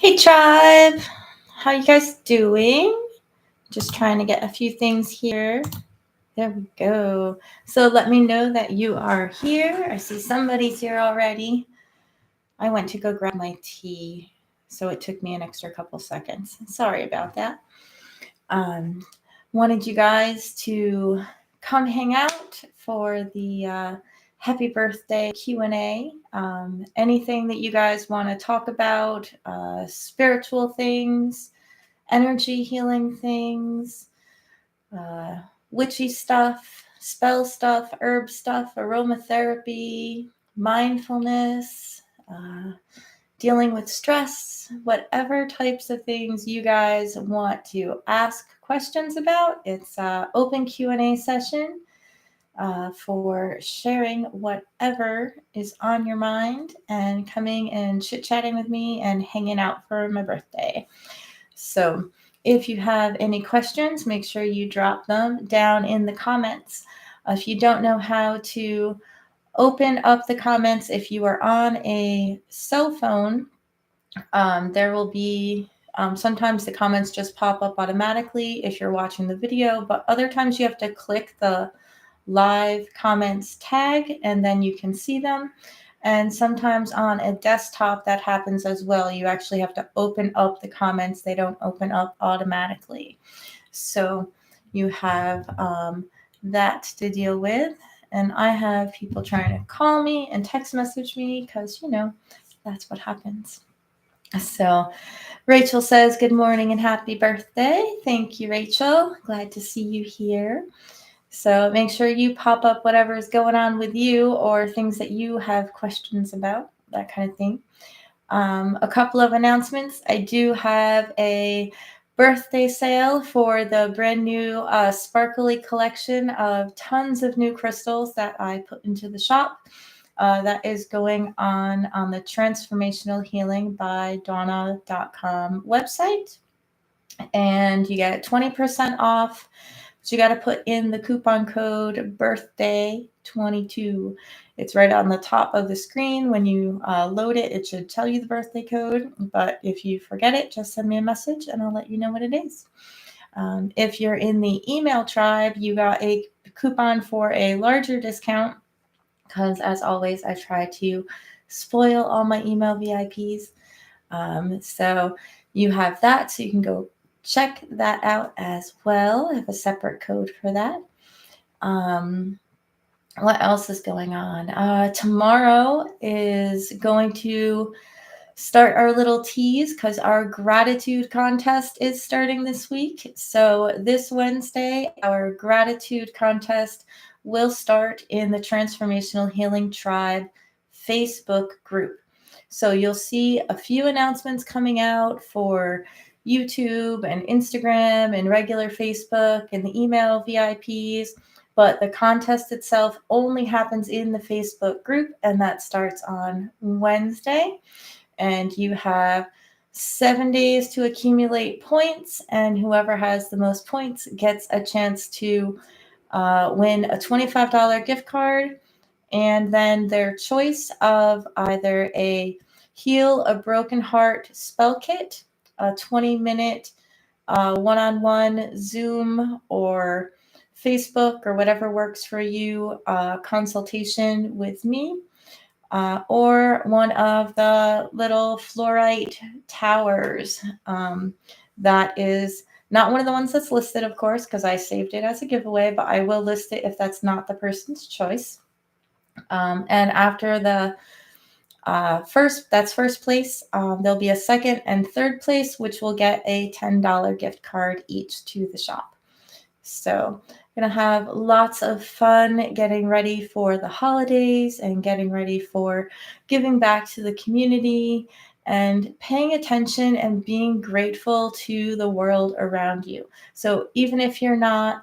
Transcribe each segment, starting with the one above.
Hey tribe, how you guys doing? Just trying to get a few things here. There we go. So let me know that you are here. I see somebody's here already. I went to go grab my tea, so it took me an extra couple seconds. Sorry about that. Um, Wanted you guys to come hang out for the happy birthday Q&A. Anything that you guys want to talk about, spiritual things, energy healing things, uh, witchy stuff, spell stuff, herb stuff, aromatherapy, mindfulness, dealing with stress, whatever types of things you guys want to ask questions about. It's an open Q&A session for sharing whatever is on your mind and coming and chit-chatting with me and hanging out for my birthday. So if you have any questions, make sure you drop them down in the comments. If you don't know how to open up the comments, if you are on a cell phone, there will be sometimes the comments just pop up automatically if you're watching the video, but other times you have to click the live comments tag and then you can see them. And sometimes on a desktop that happens as well. You actually have to open up the comments. They don't open up automatically. So you have that to deal with. And I have people trying to call me and text message me because, that's what happens. So Rachel says, good morning and happy birthday. Thank you, Rachel. Glad to see you here. So make sure you pop up whatever is going on with you or things that you have questions about, that kind of thing. A couple of announcements. I do have a birthday sale for the brand new sparkly collection of tons of new crystals that I put into the shop. That is going on the Transformational Healing by Dawna.com website. And you get 20% off. So you got to put in the coupon code birthday22. It's right on the top of the screen. When you load it, it should tell you the birthday code. But if you forget it, just send me a message and I'll let you know what it is. If you're in the email tribe, you got a coupon for a larger discount because, as always, I try to spoil all my email VIPs. So you have that, so you can go check that out as well. I have a separate code for that. What else is going on? Tomorrow is going to start our little tease because our gratitude contest is starting this week. So this Wednesday, our gratitude contest will start in the Transformational Healing Tribe Facebook group. So you'll see a few announcements coming out for YouTube and Instagram and regular Facebook and the email VIPs. But the contest itself only happens in the Facebook group, and that starts on Wednesday. And you have 7 days to accumulate points, and whoever has the most points gets a chance to win a $25 gift card, and then their choice of either a Heal a Broken Heart spell kit, a 20-minute one-on-one Zoom or Facebook or whatever works for you consultation with me, or one of the little fluorite towers. That is not one of the ones that's listed, of course, because I saved it as a giveaway, but I will list it if that's not the person's choice. And after the first place, there'll be a second and third place, which will get a $10 gift card each to the shop. So I'm going to have lots of fun getting ready for the holidays and getting ready for giving back to the community and paying attention and being grateful to the world around you. So even if you're not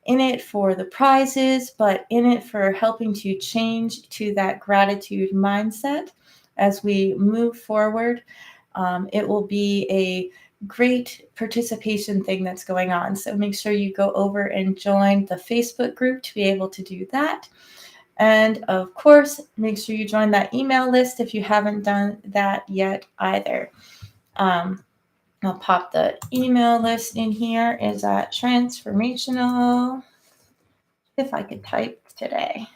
in it for the prizes, but in it for helping to change to that gratitude mindset as we move forward, it will be a great participation thing that's going on. So make sure you go over and join the Facebook group to be able to do that. And of course, make sure you join that email list if you haven't done that yet either. I'll pop the email list in here. Is at Transformational. If I could type today.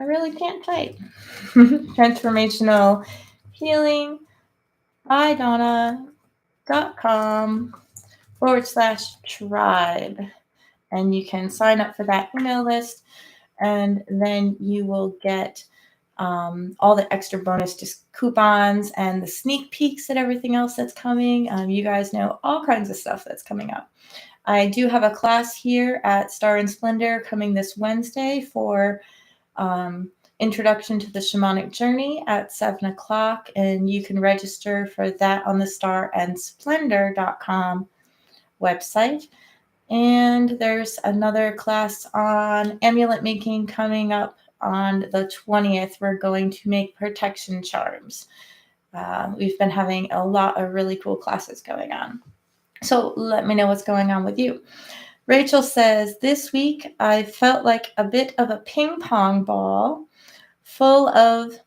I really can't type. Transformational Healing by Dawna.com/tribe. And you can sign up for that email list, and then you will get all the extra bonus just coupons and the sneak peeks at everything else that's coming. You guys know all kinds of stuff that's coming up. I do have a class here at Star and Splendor coming this Wednesday for Introduction to the Shamanic Journey at 7 o'clock, and you can register for that on the starandsplendor.com website. And there's another class on amulet making coming up on the 20th. We're going to make protection charms. We've been having a lot of really cool classes going on. So let me know what's going on with you. Rachel says, this week I felt like a bit of a ping pong ball full of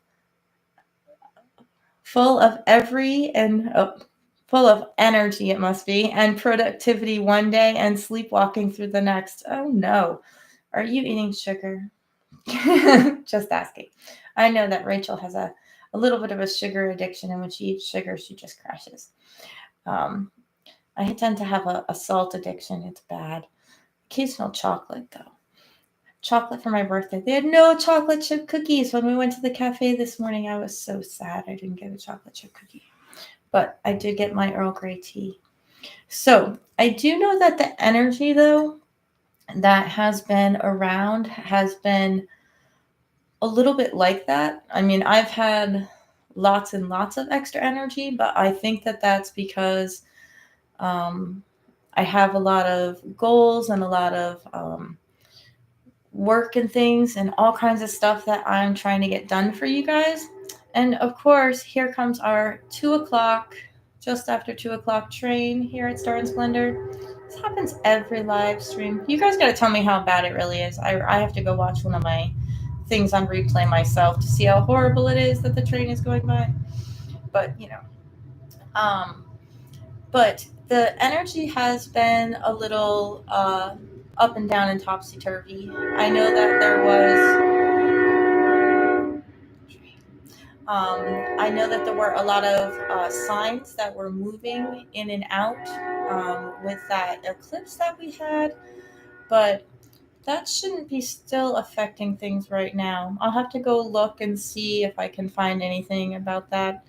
energy, it must be, and productivity one day and sleepwalking through the next. Oh no. Are you eating sugar? Just asking. I know that Rachel has a little bit of a sugar addiction, and when she eats sugar, she just crashes. I tend to have a salt addiction. It's bad. Occasional chocolate, though. Chocolate for my birthday. They had no chocolate chip cookies when we went to the cafe this morning. I was so sad I didn't get a chocolate chip cookie. But I did get my Earl Grey tea. So I do know that the energy, though, that has been around has been a little bit like that. I mean, I've had lots and lots of extra energy, but I think that that's because I have a lot of goals and a lot of work and things and all kinds of stuff that I'm trying to get done for you guys. And of course, here comes our 2 o'clock, just after 2 o'clock train here at Star and Splendor. This happens every live stream. You guys got to tell me how bad it really is. I have to go watch one of my things on replay myself to see how horrible it is that the train is going by. But, but the energy has been a little up and down and topsy-turvy. I know that there were a lot of signs that were moving in and out with that eclipse that we had, but that shouldn't be still affecting things right now. I'll have to go look and see if I can find anything about that.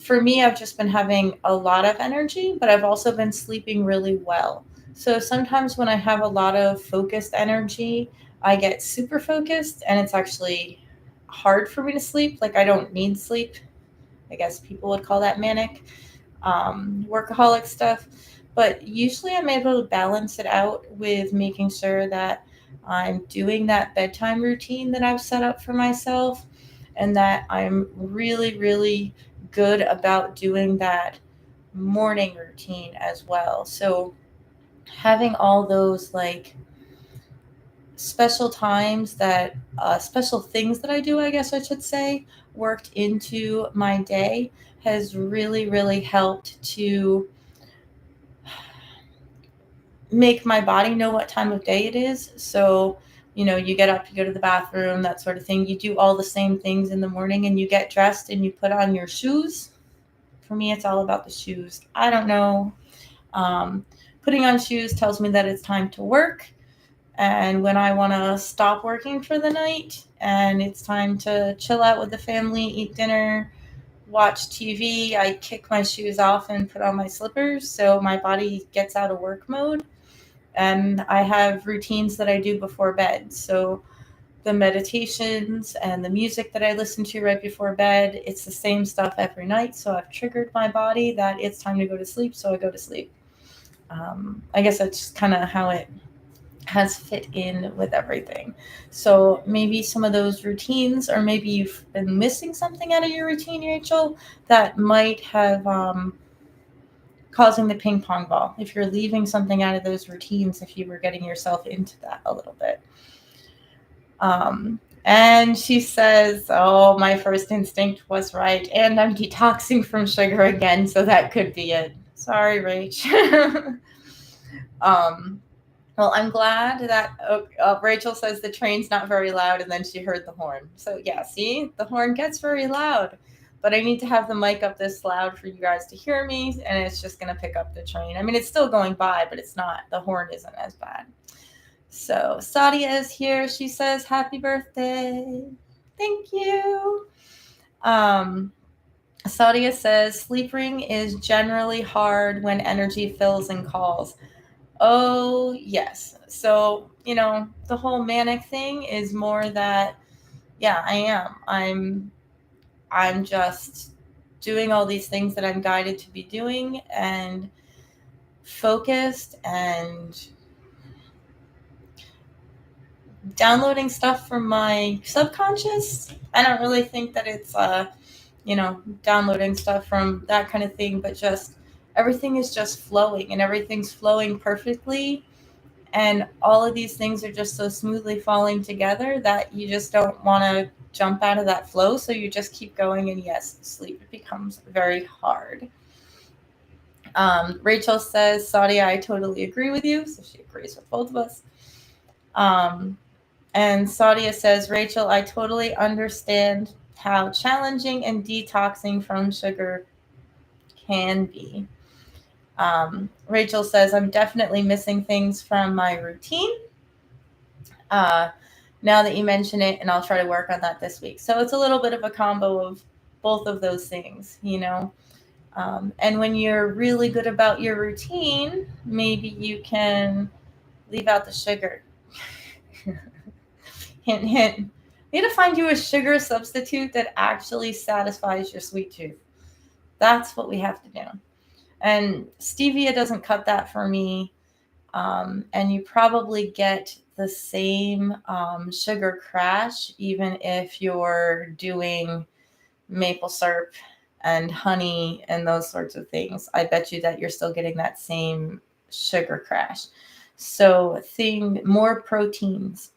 For me, I've just been having a lot of energy, but I've also been sleeping really well. So sometimes when I have a lot of focused energy, I get super focused, and it's actually hard for me to sleep. Like, I don't need sleep. I guess people would call that manic, workaholic stuff. But usually I'm able to balance it out with making sure that I'm doing that bedtime routine that I've set up for myself, and that I'm really, really good about doing that morning routine as well. So having all those like special times that special things that I do, I guess I should say, worked into my day has really, really helped to make my body know what time of day it is. So, you get up, you go to the bathroom, that sort of thing. You do all the same things in the morning, and you get dressed and you put on your shoes. For me, it's all about the shoes. I don't know. Putting on shoes tells me that it's time to work. And when I want to stop working for the night and it's time to chill out with the family, eat dinner, watch TV, I kick my shoes off and put on my slippers so my body gets out of work mode. And I have routines that I do before bed. So the meditations and the music that I listen to right before bed, it's the same stuff every night. So I've triggered my body that it's time to go to sleep. So I go to sleep. I guess that's just kind of how it has fit in with everything. So maybe some of those routines, or maybe you've been missing something out of your routine, Rachel, that might have causing the ping pong ball. If you're leaving something out of those routines, if you were getting yourself into that a little bit. And she says, oh, my first instinct was right. And I'm detoxing from sugar again, so that could be it. Sorry, Rach. Well, I'm glad that Rachel says the train's not very loud, and then she heard the horn. So yeah, see, the horn gets very loud, but I need to have the mic up this loud for you guys to hear me, and it's just going to pick up the train. I mean, it's still going by, but it's not, the horn isn't as bad. So Sadia is here. She says, happy birthday. Thank you. Sadia says, sleeping is generally hard when energy fills and calls. Oh, yes. So, the whole manic thing is more that, yeah, I am. I'm just doing all these things that I'm guided to be doing and focused and downloading stuff from my subconscious. I don't really think that it's, downloading stuff from that kind of thing, but just everything is just flowing and everything's flowing perfectly. And all of these things are just so smoothly falling together that you just don't want to jump out of that flow. So you just keep going. And yes, sleep becomes very hard. Rachel says, Sadia, I totally agree with you. So she agrees with both of us. And Sadia says, Rachel, I totally understand how challenging and detoxing from sugar can be. Rachel says, I'm definitely missing things from my routine. Now that you mention it, and I'll try to work on that this week. So it's a little bit of a combo of both of those things, and when you're really good about your routine, maybe you can leave out the sugar. Hint, hint. You need to find you a sugar substitute that actually satisfies your sweet tooth. That's what we have to do. And stevia doesn't cut that for me. And you probably get the same sugar crash even if you're doing maple syrup and honey and those sorts of things. I bet you that you're still getting that same sugar crash. So more proteins.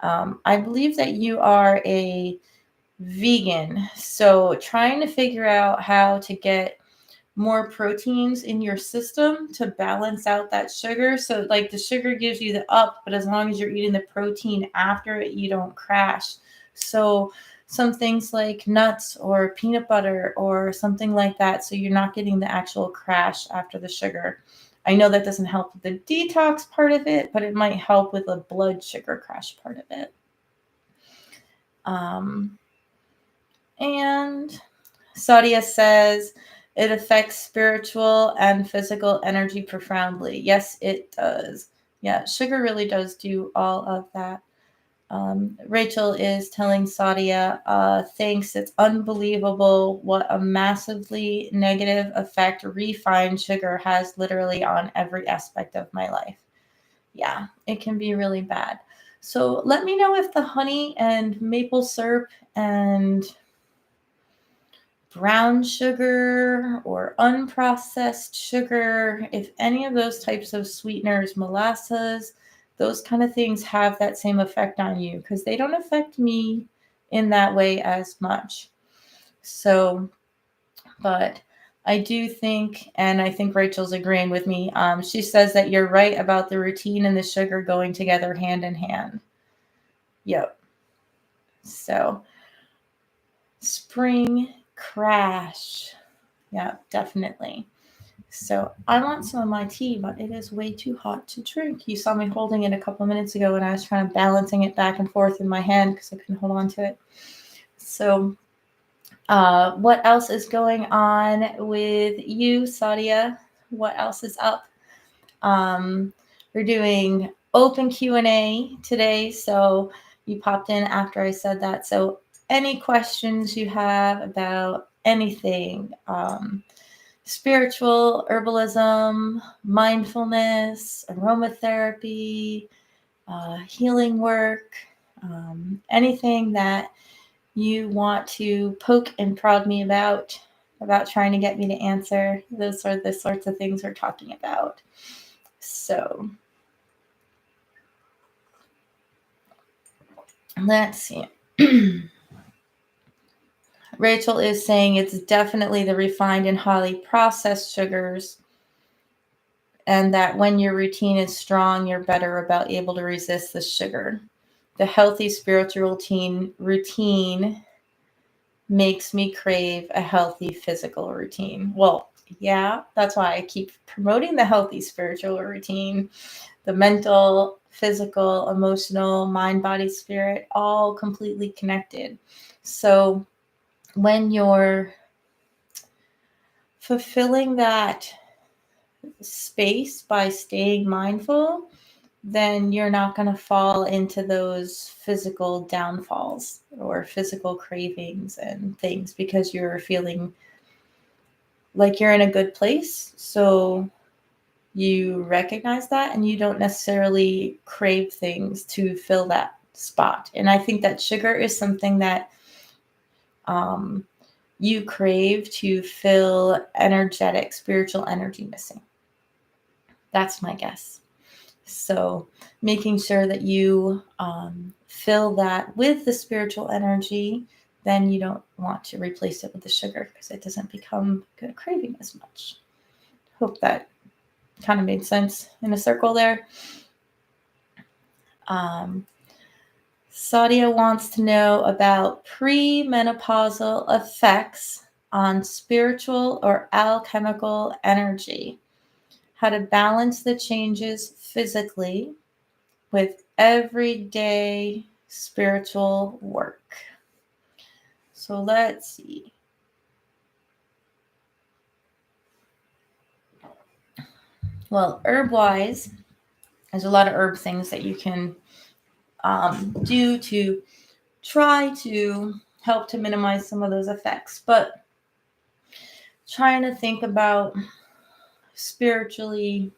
I believe that you are a vegan. So trying to figure out how to get more proteins in your system to balance out that sugar. So like the sugar gives you the up, but as long as you're eating the protein after it, you don't crash. So some things like nuts or peanut butter or something like that. So you're not getting the actual crash after the sugar. I know that doesn't help with the detox part of it, but it might help with the blood sugar crash part of it. And Sadia says, it affects spiritual and physical energy profoundly. Yes, it does. Yeah, sugar really does do all of that. Rachel is telling Sadia, thanks, it's unbelievable what a massively negative effect refined sugar has literally on every aspect of my life. Yeah, it can be really bad. So let me know if the honey and maple syrup and brown sugar or unprocessed sugar, if any of those types of sweeteners, molasses, those kind of things have that same effect on you, because they don't affect me in that way as much. So, but I do think, and I think Rachel's agreeing with me, she says that you're right about the routine and the sugar going together hand in hand. Yep. So, spring crash. Yeah, definitely. So I want some of my tea, but it is way too hot to drink. You saw me holding it a couple of minutes ago and I was trying to balancing it back and forth in my hand because I couldn't hold on to it. So what else is going on with you, Sadia? What else is up? We're doing open Q&A today. So you popped in after I said that. So any questions you have about anything, spiritual, herbalism, mindfulness, aromatherapy, healing work, anything that you want to poke and prod me about trying to get me to answer. Those are the sorts of things we're talking about. So Let's see. Rachel is saying it's definitely the refined and highly processed sugars, and that when your routine is strong, you're better about able to resist the sugar. The healthy spiritual routine makes me crave a healthy physical routine. Well, yeah, that's why I keep promoting the healthy spiritual routine. The mental, physical, emotional, mind, body, spirit, all completely connected. So when you're fulfilling that space by staying mindful, then you're not going to fall into those physical downfalls or physical cravings and things, because you're feeling like you're in a good place. So you recognize that and you don't necessarily crave things to fill that spot. And I think that sugar is something that you crave to fill energetic, spiritual energy missing. That's my guess. So making sure that you fill that with the spiritual energy, then you don't want to replace it with the sugar because it doesn't become a craving as much. Hope that kind of made sense in a circle there. Sadia wants to know about premenopausal effects on spiritual or alchemical energy, how to balance the changes physically with everyday spiritual work. So let's see. Well, herb-wise, there's a lot of herb things that you can do to try to help to minimize some of those effects. But trying to think about spiritually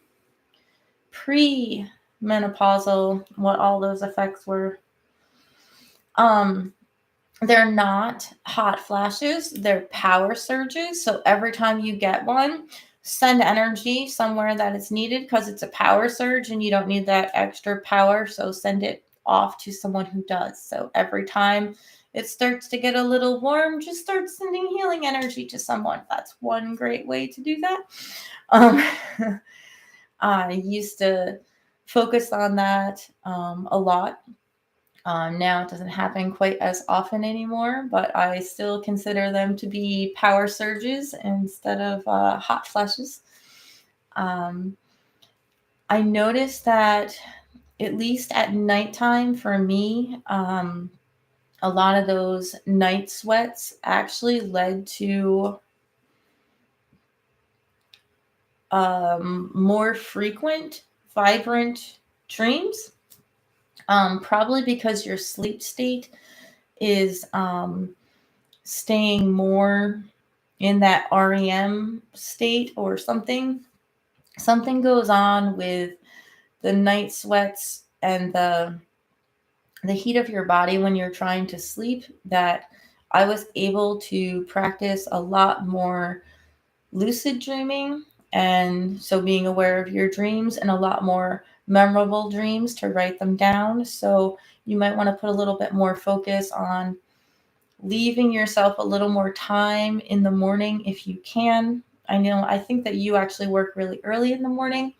pre-menopausal, what all those effects were. They're not hot flashes, they're power surges. So every time you get one, send energy somewhere that it's needed, because it's a power surge and you don't need that extra power. So send it off to someone who does. So every time it starts to get a little warm, just start sending healing energy to someone. That's one great way to do that. I used to focus on that a lot. Now it doesn't happen quite as often anymore, but I still consider them to be power surges instead of hot flashes. I noticed that at least at nighttime for me, a lot of those night sweats actually led to more frequent, vibrant dreams. Probably because your sleep state is staying more in that REM state or something. Something goes on with the night sweats and the heat of your body when you're trying to sleep, that I was able to practice a lot more lucid dreaming, and so being aware of your dreams, and a lot more memorable dreams to write them down. So you might want to put a little bit more focus on leaving yourself a little more time in the morning if you can. I think that you actually work really early in the morning,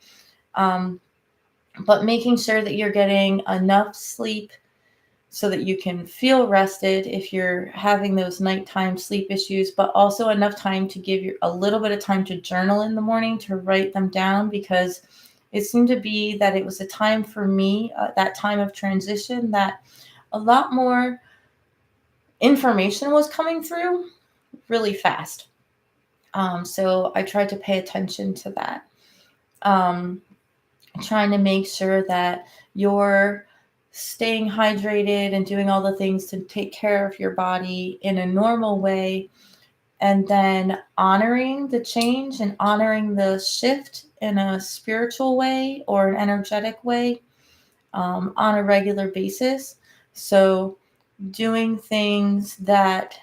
but making sure that you're getting enough sleep so that you can feel rested if you're having those nighttime sleep issues, but also enough time to give you a little bit of time to journal in the morning, to write them down, because it seemed to be that it was a time for me, that time of transition, that a lot more information was coming through really fast. So I tried to pay attention to that. Trying to make sure that you're staying hydrated and doing all the things to take care of your body in a normal way, and then honoring the change and honoring the shift in a spiritual way or an energetic way on a regular basis. So doing things that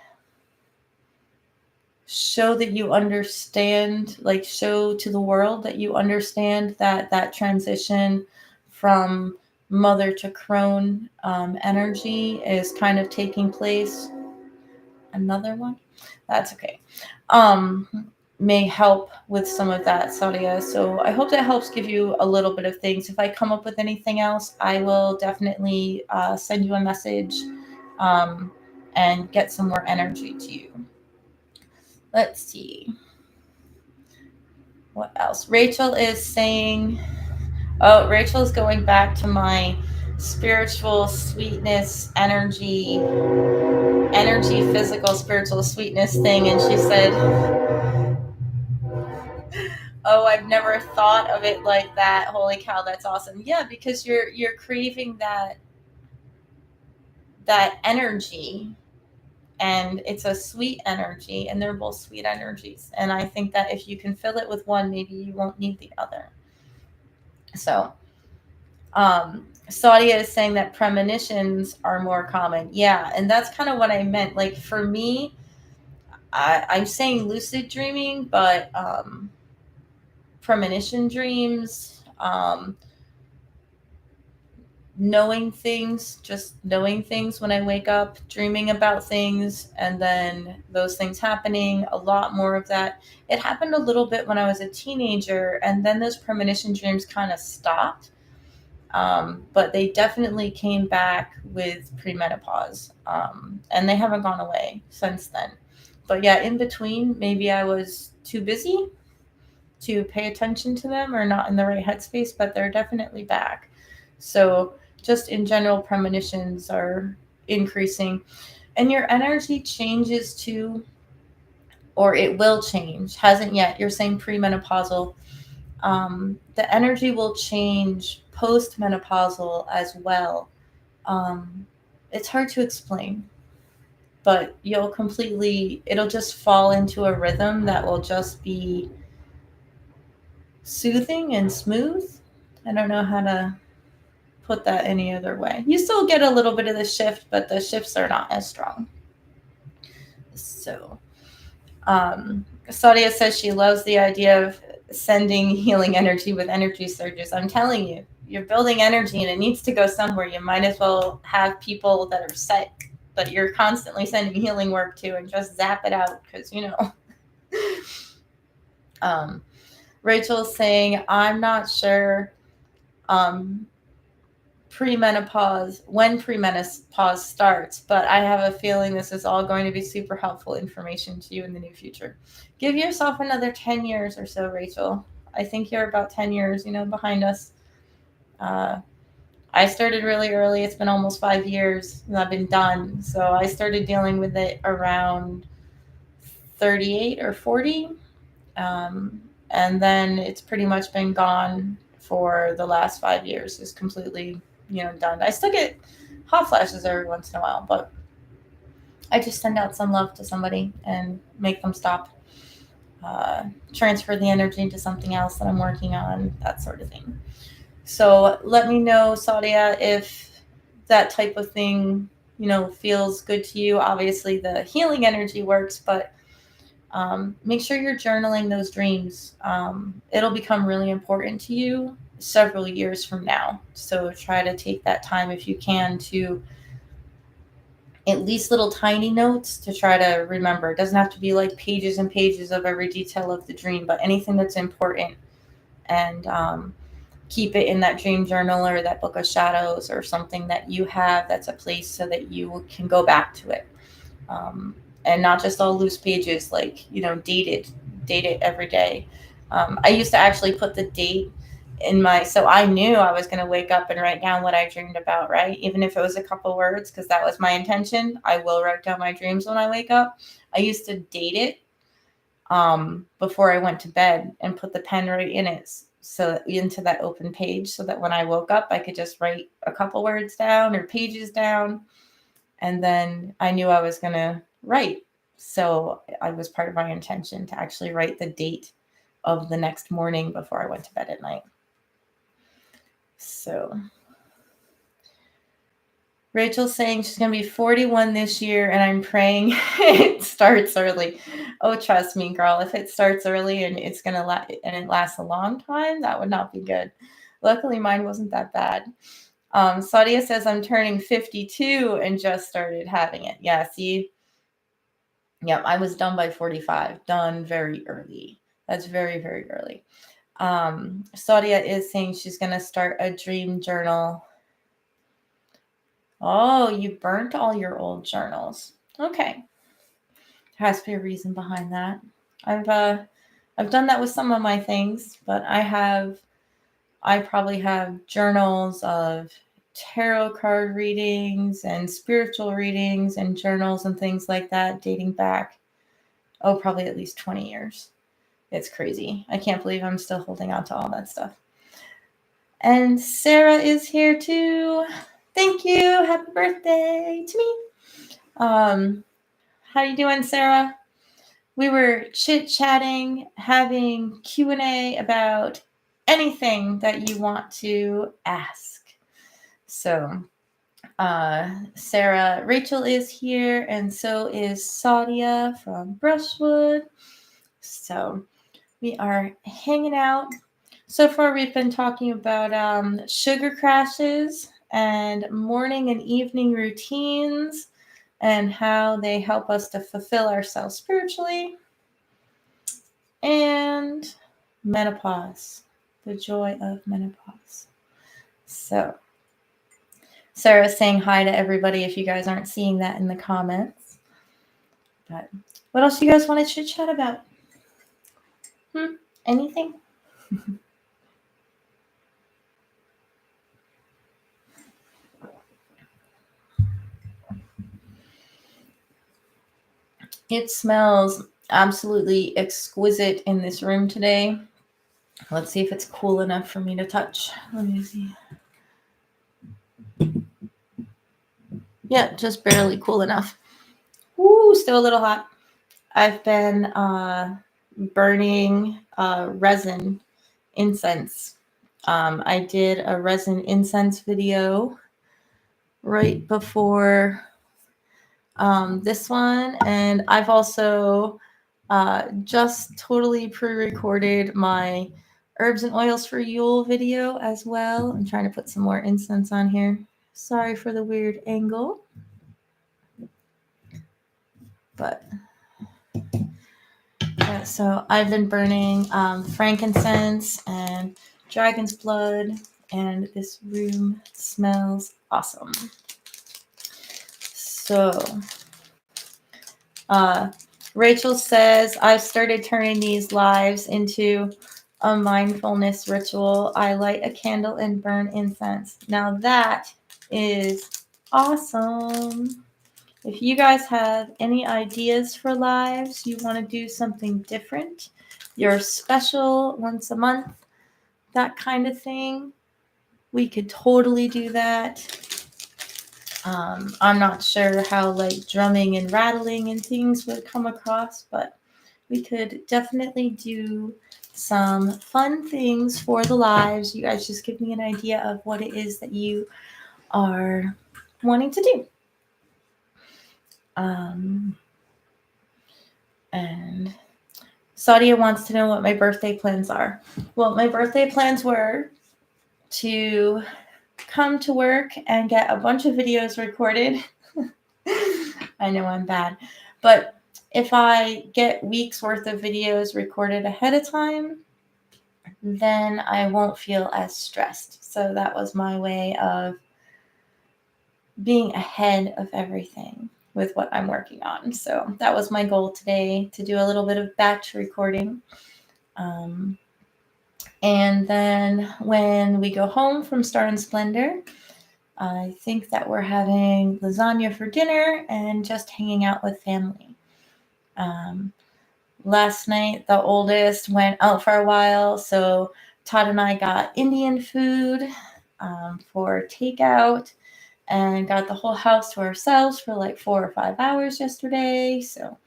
show that you understand, like show to the world that you understand that transition from mother to crone energy is kind of taking place. Another one? That's okay. May help with some of that, Sadia. So I hope that helps give you a little bit of things. If I come up with anything else, I will definitely send you a message and get some more energy to you. Let's see. What else? Rachel is saying, oh, Rachel's going back to my spiritual sweetness, energy, physical, spiritual sweetness thing. And she said, oh, I've never thought of it like that. Holy cow, that's awesome. Yeah, because you're craving that energy, and it's a sweet energy, and they're both sweet energies. And I think that if you can fill it with one, maybe you won't need the other. So Sadia is saying that premonitions are more common. Yeah, and that's kind of what I meant. Like for me, I'm saying lucid dreaming, but premonition dreams, just knowing things when I wake up, dreaming about things, and then those things happening, a lot more of that. It happened a little bit when I was a teenager, and then those premonition dreams kind of stopped. But they definitely came back with premenopause, and they haven't gone away since then. But yeah, in between, maybe I was too busy to pay attention to them or not in the right headspace, but they're definitely back. So just in general, premonitions are increasing, and your energy changes too, or it will change. Hasn't yet. You're saying premenopausal. The energy will change postmenopausal as well. It's hard to explain, but it'll just fall into a rhythm that will just be soothing and smooth. I don't know how to put that any other way. You still get a little bit of the shift, but the shifts are not as strong. So, Sadia says she loves the idea of sending healing energy with energy surges. I'm telling you, you're building energy and it needs to go somewhere. You might as well have people that are sick, but you're constantly sending healing work to, and just zap it out because, Rachel's saying, I'm not sure when premenopause starts, but I have a feeling this is all going to be super helpful information to you in the near future. Give yourself another 10 years or so, Rachel. I think you're about 10 years, behind us. I started really early. It's been almost 5 years and I've been done. So I started dealing with it around 38 or 40. And then it's pretty much been gone for the last 5 years. It's completely, done. I still get hot flashes every once in a while, but I just send out some love to somebody and make them stop. Transfer the energy into something else that I'm working on, that sort of thing. So let me know, Sadia, if that type of thing, feels good to you. Obviously, the healing energy works, but make sure you're journaling those dreams. It'll become really important to you several years from now. So try to take that time if you can to at least little tiny notes to try to remember. It doesn't have to be like pages and pages of every detail of the dream, but anything that's important, and keep it in that dream journal or that book of shadows or something that you have that's a place so that you can go back to it. And not just all loose pages, like, date it every day. I used to actually put the date so I knew I was going to wake up and write down what I dreamed about, right? Even if it was a couple words, because that was my intention. I will write down my dreams when I wake up. I used to date it before I went to bed and put the pen right in it, so into that open page, so that when I woke up, I could just write a couple words down or pages down. And then I knew I was going to write. So I was part of my intention to actually write the date of the next morning before I went to bed at night. So Rachel's saying she's going to be 41 this year, and I'm praying it starts early. Oh, trust me, girl. If it starts early and it's going to and it lasts a long time, that would not be good. Luckily, mine wasn't that bad. Sadia says, I'm turning 52 and just started having it. Yeah, see? Yep, I was done by 45. Done very early. That's very, very early. Sadia is saying she's going to start a dream journal. Oh, you burnt all your old journals. Okay. There has to be a reason behind that. I've done that with some of my things, but I probably have journals of tarot card readings and spiritual readings and journals and things like that dating back, probably at least 20 years. It's crazy. I can't believe I'm still holding on to all that stuff. And Sarah is here too. Thank you. Happy birthday to me. How you doing, Sarah? We were chit-chatting, having Q&A about anything that you want to ask. So, Sarah, Rachel is here, and so is Sadia from Brushwood. So, we are hanging out. So far, we've been talking about sugar crashes and morning and evening routines and how they help us to fulfill ourselves spiritually. And menopause, the joy of menopause. So, Sarah's saying hi to everybody if you guys aren't seeing that in the comments. But what else do you guys want to chit chat about? Anything? It smells absolutely exquisite in this room today. Let's see if it's cool enough for me to touch. Let me see. Yeah, just barely cool enough. Ooh, still a little hot. I've been burning resin incense. I did a resin incense video right before this one, and I've also just totally pre-recorded my herbs and oils for Yule video as well. I'm trying to put some more incense on here. Sorry for the weird angle, but yeah, so I've been burning frankincense and dragon's blood, and this room smells awesome. So Rachel says, I've started turning these lives into a mindfulness ritual. I light a candle and burn incense. Now that is awesome. If you guys have any ideas for lives, you want to do something different, you're special once a month, that kind of thing, we could totally do that. I'm not sure how like drumming and rattling and things would come across, but we could definitely do some fun things for the lives. You guys just give me an idea of what it is that you are wanting to do. And Sadia wants to know what my birthday plans are. Well, my birthday plans were to come to work and get a bunch of videos recorded. I know I'm bad, but if I get weeks worth of videos recorded ahead of time, then I won't feel as stressed. So that was my way of being ahead of everything with what I'm working on. So that was my goal today, to do a little bit of batch recording. And then when we go home from Star and Splendor, I think that we're having lasagna for dinner and just hanging out with family. Last night, the oldest went out for a while, so Todd and I got Indian food for takeout and got the whole house to ourselves for like 4 or 5 hours yesterday. So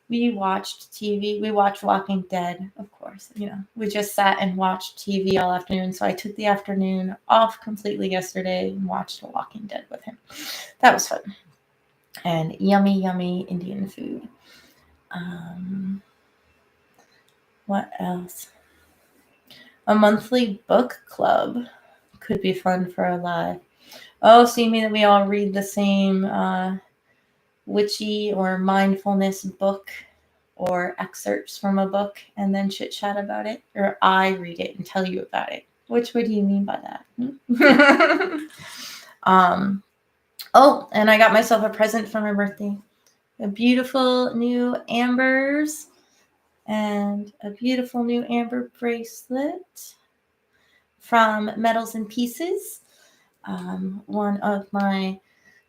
we watched TV. We watched Walking Dead, of course. You know, we just sat and watched TV all afternoon. So I took the afternoon off completely yesterday and watched The Walking Dead with him. That was fun. And yummy, yummy Indian food. What else? A monthly book club could be fun for a live. Oh, so you mean that we all read the same Witchy or mindfulness book or excerpts from a book and then chit chat about it? Or I read it and tell you about it? Which way do you mean by that? Oh, and I got myself a present for my birthday. A beautiful new ambers and a beautiful new amber bracelet from Metals and Pieces. One of my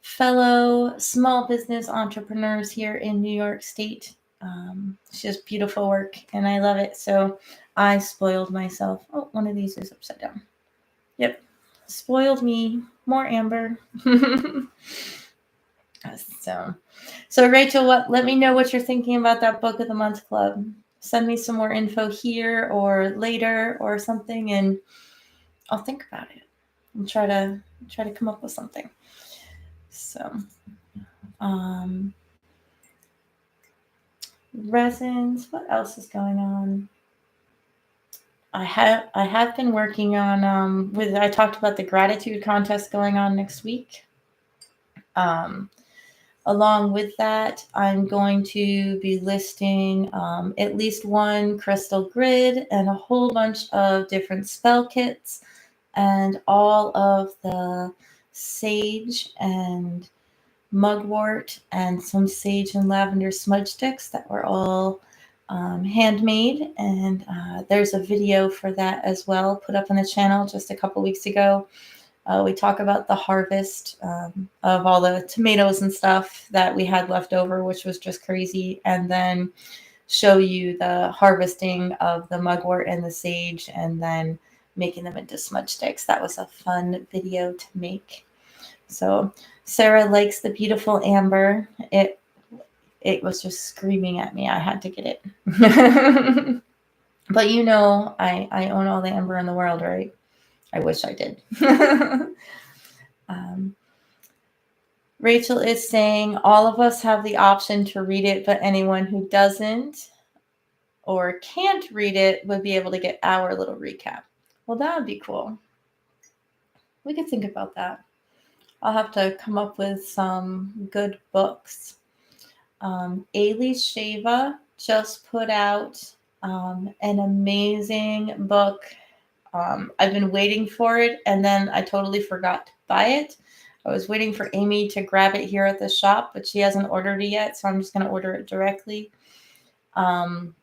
fellow small business entrepreneurs here in New York State. It's just beautiful work and I love it. So I spoiled myself. Oh, one of these is upside down. Yep. Spoiled me. More amber. So Rachel, let me know what you're thinking about that book of the month club. Send me some more info here or later or something, and I'll think about it and try to come up with something. So, resins. What else is going on? I have been working on I talked about the gratitude contest going on next week. Along with that, I'm going to be listing at least one crystal grid and a whole bunch of different spell kits and all of the sage and mugwort and some sage and lavender smudge sticks that were all handmade. And there's a video for that as well, put up on the channel just a couple weeks ago. We talk about the harvest of all the tomatoes and stuff that we had left over, which was just crazy. And then show you the harvesting of the mugwort and the sage and then making them into smudge sticks. That was a fun video to make. So Sarah likes the beautiful amber. It was just screaming at me. I had to get it. But you know, I own all the amber in the world, right? I wish I did. Rachel is saying all of us have the option to read it, but anyone who doesn't or can't read it would be able to get our little recap. Well, that would be cool. We could think about that. I'll have to come up with some good books. Ailey Shava just put out an amazing book. I've been waiting for it, and then I totally forgot to buy it. I was waiting for Amy to grab it here at the shop, but she hasn't ordered it yet, so I'm just going to order it directly. On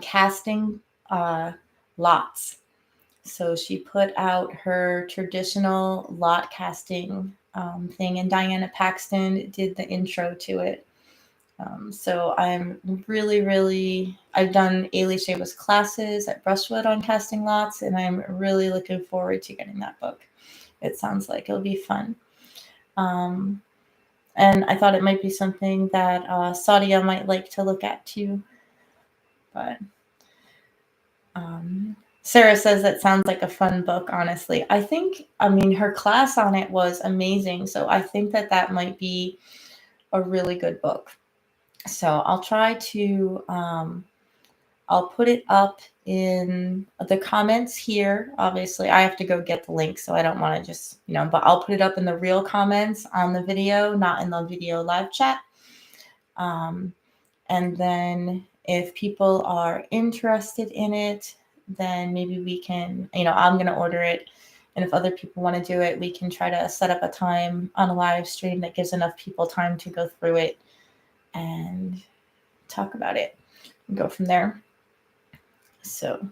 casting lots. So she put out her traditional lot casting thing, and Diana Paxton did the intro to it. So I'm I've done Ailey Shava's classes at Brushwood on casting lots, and I'm really looking forward to getting that book. It sounds like it'll be fun. And I thought it might be something that Sadia might like to look at too. But Sarah says that sounds like a fun book, honestly. Her class on it was amazing. So I think that might be a really good book. So I'll try to, I'll put it up in the comments here. Obviously, I have to go get the link, so I don't want to just, but I'll put it up in the real comments on the video, not in the video live chat. And then if people are interested in it, then maybe we can, I'm going to order it. And if other people want to do it, we can try to set up a time on a live stream that gives enough people time to go through it and talk about it and go from there. So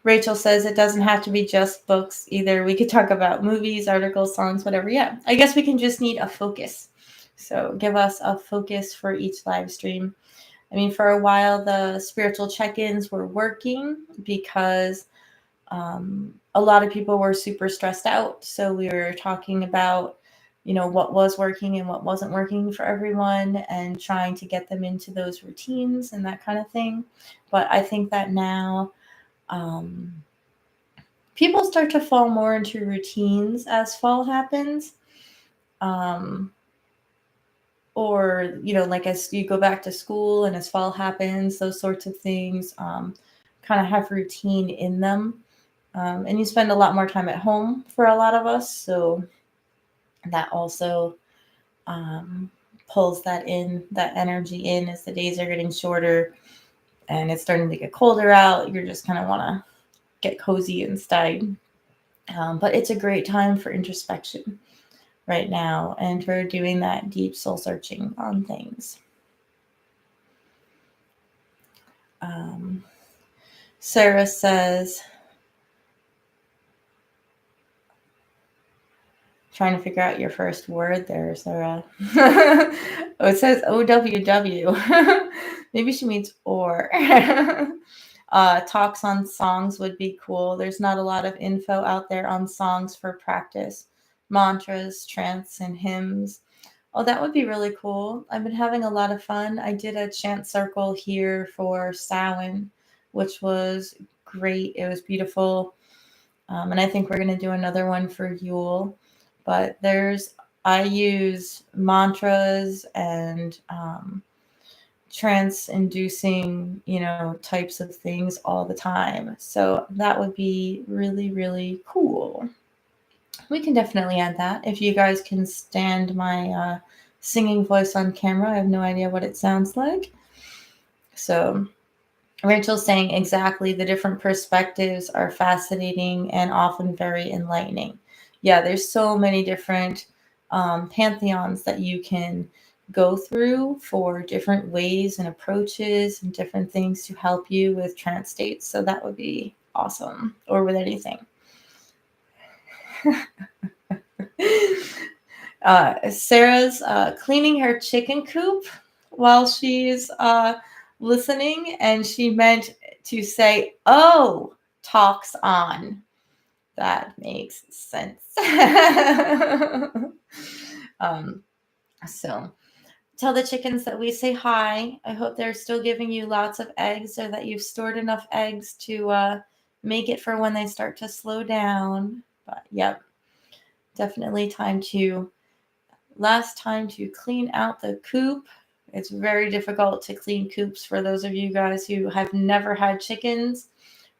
Rachel says it doesn't have to be just books either. We could talk about movies, articles, songs, whatever. Yeah, I guess we can just need a focus. So give us a focus for each live stream. For a while, the spiritual check-ins were working because a lot of people were super stressed out. So we were talking about, what was working and what wasn't working for everyone and trying to get them into those routines and that kind of thing. But I think that now people start to fall more into routines as fall happens. Or, like as you go back to school and as fall happens, those sorts of things kind of have routine in them. And you spend a lot more time at home for a lot of us. So that also pulls that energy in as the days are getting shorter and it's starting to get colder out. You're just kind of want to get cozy inside. But it's a great time for introspection right now and for doing that deep soul searching on things. Sarah says, trying to figure out your first word there, Sarah. Oh, it says OWW. Maybe she means or. Talks on songs would be cool. There's not a lot of info out there on songs for practice, mantras, chants, and hymns. Oh, that would be really cool. I've been having a lot of fun. I did a chant circle here for Samhain, which was great. It was beautiful. And I think we're going to do another one for Yule. But I use mantras and trance-inducing, types of things all the time. So that would be really, really cool. We can definitely add that. If you guys can stand my singing voice on camera, I have no idea what it sounds like. So Rachel's saying exactly, the different perspectives are fascinating and often very enlightening. Yeah, there's so many different pantheons that you can go through for different ways and approaches and different things to help you with trance states. So that would be awesome, or with anything. Sarah's cleaning her chicken coop while she's listening, and she meant to say, "Oh, talks on." That makes sense. So tell the chickens that we say hi. I hope they're still giving you lots of eggs, or that you've stored enough eggs to make it for when they start to slow down. But yep, definitely last time to clean out the coop. It's very difficult to clean coops for those of you guys who have never had chickens.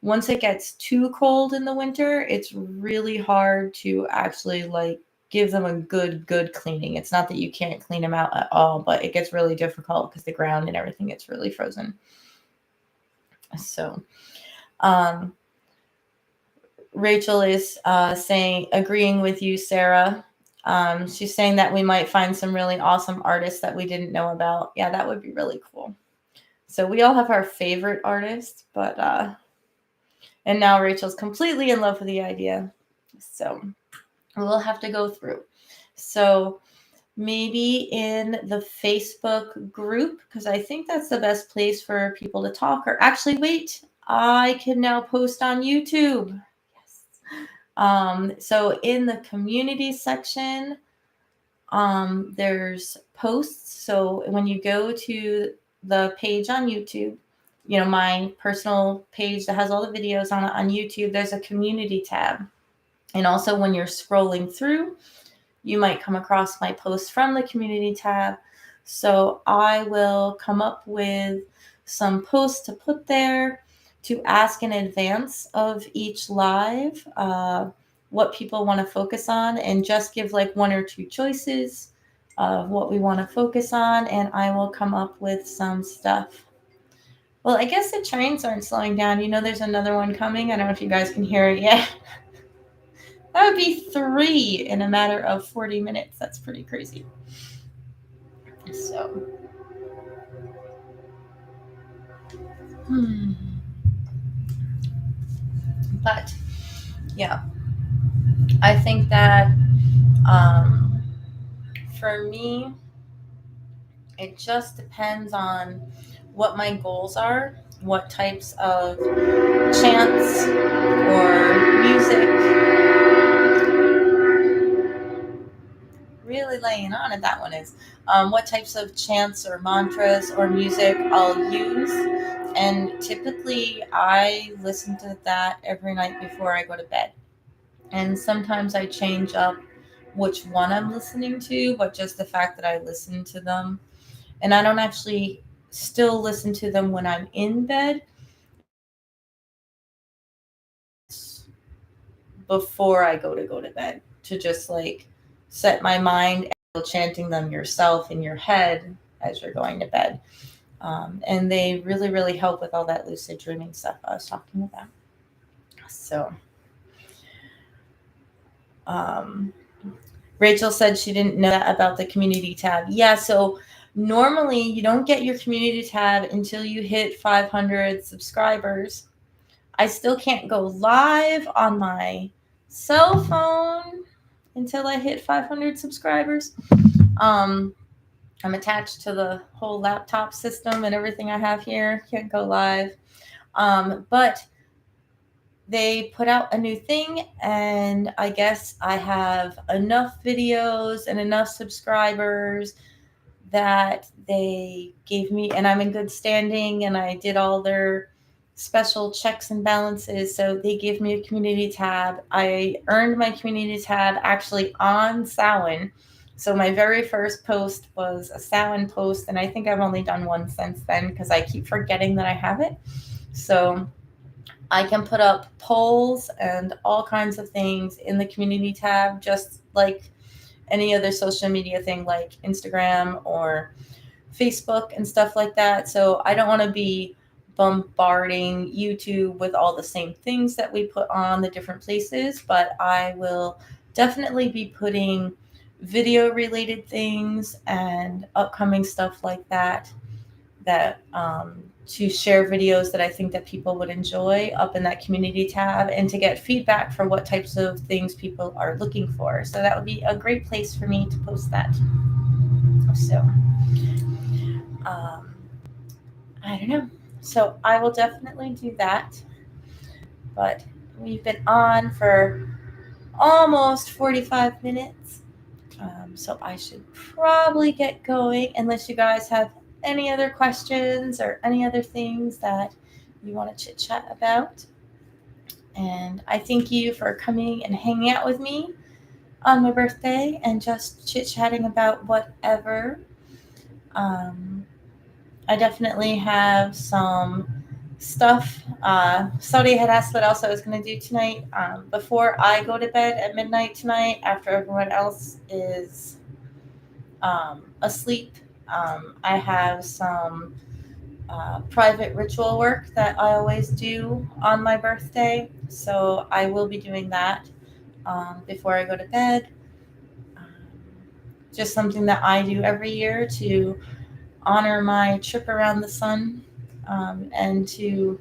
Once it gets too cold in the winter, it's really hard to actually give them a good cleaning. It's not that you can't clean them out at all, but it gets really difficult because the ground and everything gets really frozen. So, Rachel is agreeing with you, Sarah. She's saying that we might find some really awesome artists that we didn't know about. Yeah, that would be really cool. So we all have our favorite artists, but and now Rachel's completely in love with the idea. So we'll have to go through. So maybe in the Facebook group, because I think that's the best place for people to talk. Or actually, wait, I can now post on YouTube. So in the community section, there's posts. So when you go to the page on YouTube, my personal page that has all the videos on YouTube, there's a community tab. And also when you're scrolling through, you might come across my posts from the community tab. So I will come up with some posts to put there to ask in advance of each live what people want to focus on, and just give one or two choices of what we want to focus on, and I will come up with some stuff. Well, I guess the trains aren't slowing down. There's another one coming. I don't know if you guys can hear it yet. That would be 3 in a matter of 40 minutes. That's pretty crazy. So, but yeah, I think that for me, it just depends on what my goals are, what types of chants or music. Really laying on it, that one is. What types of chants or mantras or music I'll use. And typically I listen to that every night before I go to bed. And sometimes I change up which one I'm listening to, but just the fact that I listen to them. And I don't actually still listen to them when I'm in bed. before I go to bed, to just like set my mind, and chanting them yourself in your head as you're going to bed. And they really, really help with all that lucid dreaming stuff I was talking about. So, Rachel said she didn't know that about the community tab. Yeah, so normally you don't get your community tab until you hit 500 subscribers. I still can't go live on my cell phone until I hit 500 subscribers. I'm attached to the whole laptop system and everything I have here. Can't go live. But they put out a new thing, and I guess I have enough videos and enough subscribers that they gave me, and I'm in good standing, and I did all their special checks and balances. So they gave me a community tab. I earned my community tab actually on Samhain. So my very first post was a Samhain post, and I think I've only done one since then because I keep forgetting that I have it. So I can put up polls and all kinds of things in the community tab, just like any other social media thing like Instagram or Facebook and stuff like that. So I don't want to be bombarding YouTube with all the same things that we put on the different places, but I will definitely be putting video related things and upcoming stuff like that to share videos that I think that people would enjoy up in that community tab, and to get feedback for what types of things people are looking for. So that would be a great place for me to post that. So I don't know. So I will definitely do that. But we've been on for almost 45 minutes. So I should probably get going, unless you guys have any other questions or any other things that you want to chit chat about. And I thank you for coming and hanging out with me on my birthday and just chit chatting about whatever. I definitely have some stuff. Saudi had asked what else I was going to do tonight. Before I go to bed at midnight tonight, after everyone else is asleep, I have some private ritual work that I always do on my birthday. So I will be doing that before I go to bed. Just something that I do every year to honor my trip around the sun, and to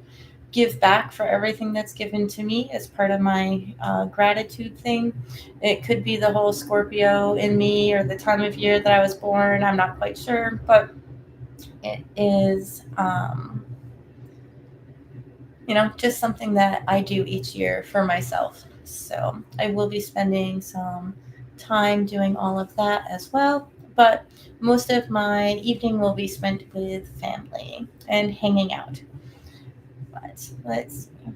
give back for everything that's given to me as part of my gratitude thing. It could be the whole Scorpio in me or the time of year that I was born. I'm not quite sure, but it is, just something that I do each year for myself. So I will be spending some time doing all of that as well. But most of my evening will be spent with family and hanging out. But let's see.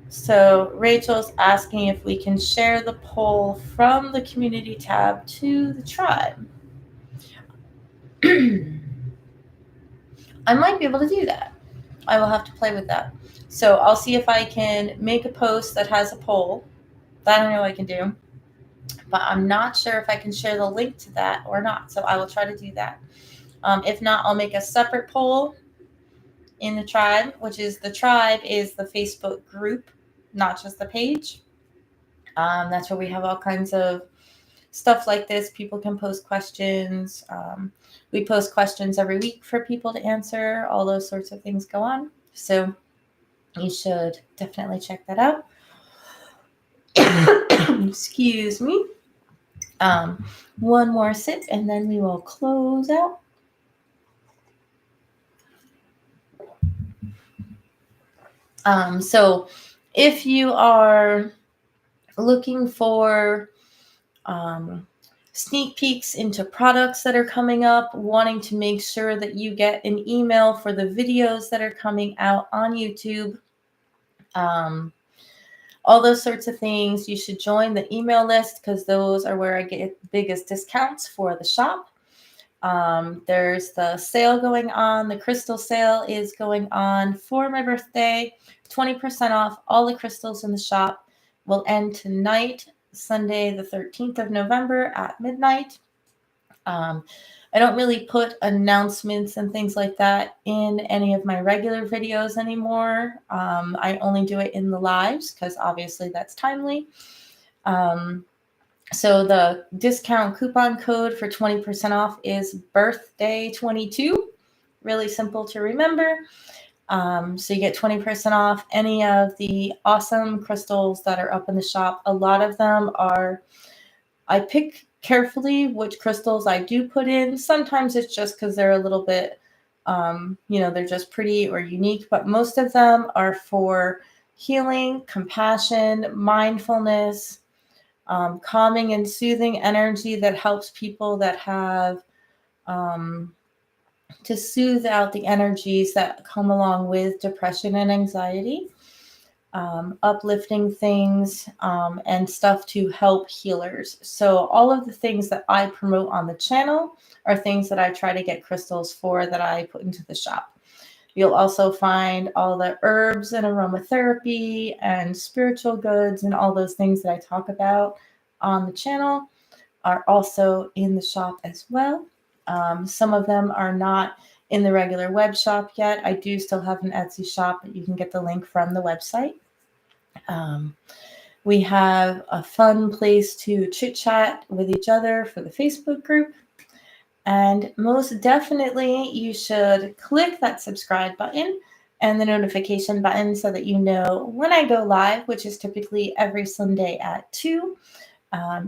So Rachel's asking if we can share the poll from the community tab to the tribe. I might be able to do that. I will have to play with that. So I'll see if I can make a post that has a poll. That I know I can do. But I'm not sure if I can share the link to that or not. So I will try to do that. If not, I'll make a separate poll in the tribe, which is the tribe is the Facebook group, not just the page. That's where we have all kinds of stuff like this. People can post questions. We post questions every week for people to answer. All those sorts of things go on. So you should definitely check that out. Excuse me. One more sip and then we will close out. So if you are looking for sneak peeks into products that are coming up, wanting to make sure that you get an email for the videos that are coming out on YouTube, all those sorts of things, you should join the email list because those are where I get the biggest discounts for the shop. There's the sale going on. The crystal sale is going on for my birthday. 20% off all the crystals in the shop. will end tonight, Sunday, the 13th of November at midnight. I don't really put announcements and things like that in any of my regular videos anymore. I only do it in the lives because obviously that's timely. So the discount coupon code for 20% off is birthday22. Really simple to remember. So you get 20% off any of the awesome crystals that are up in the shop. A lot of them are, I pick carefully which crystals I do put in. Sometimes it's just because they're a little bit, they're just pretty or unique, but most of them are for healing, compassion, mindfulness, calming and soothing energy that helps people that have to soothe out the energies that come along with depression and anxiety, uplifting things, and stuff to help healers. So all of the things that I promote on the channel are things that I try to get crystals for that I put into the shop. You'll also find all the herbs and aromatherapy and spiritual goods and all those things that I talk about on the channel are also in the shop as well. Some of them are not in the regular web shop yet. I do still have an Etsy shop, but you can get the link from the website. We have a fun place to chit chat with each other for the Facebook group. And most definitely, you should click that subscribe button and the notification button so that you know when I go live, which is typically every Sunday at 2.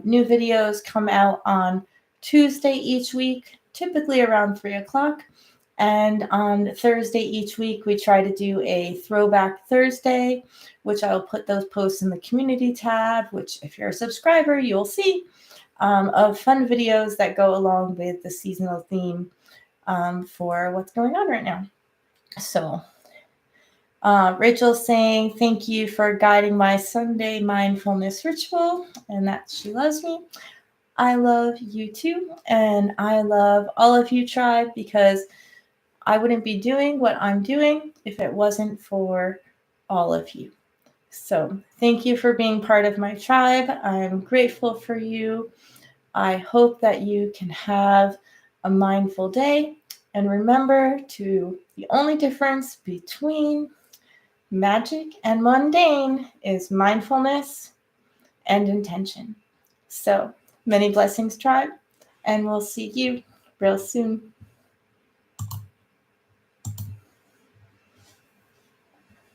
New videos come out on Tuesday each week, typically around 3 o'clock. And on Thursday each week, we try to do a Throwback Thursday, which I'll put those posts in the community tab, which if you're a subscriber, you'll see, of fun videos that go along with the seasonal theme for what's going on right now. So Rachel's saying, thank you for guiding my Sunday mindfulness ritual, and that she loves me. I love you too, and I love all of you, tribe, because I wouldn't be doing what I'm doing if it wasn't for all of you. So thank you for being part of my tribe. I'm grateful for you. I hope that you can have a mindful day. And remember the only difference between magic and mundane is mindfulness and intention. So many blessings, tribe, and we'll see you real soon.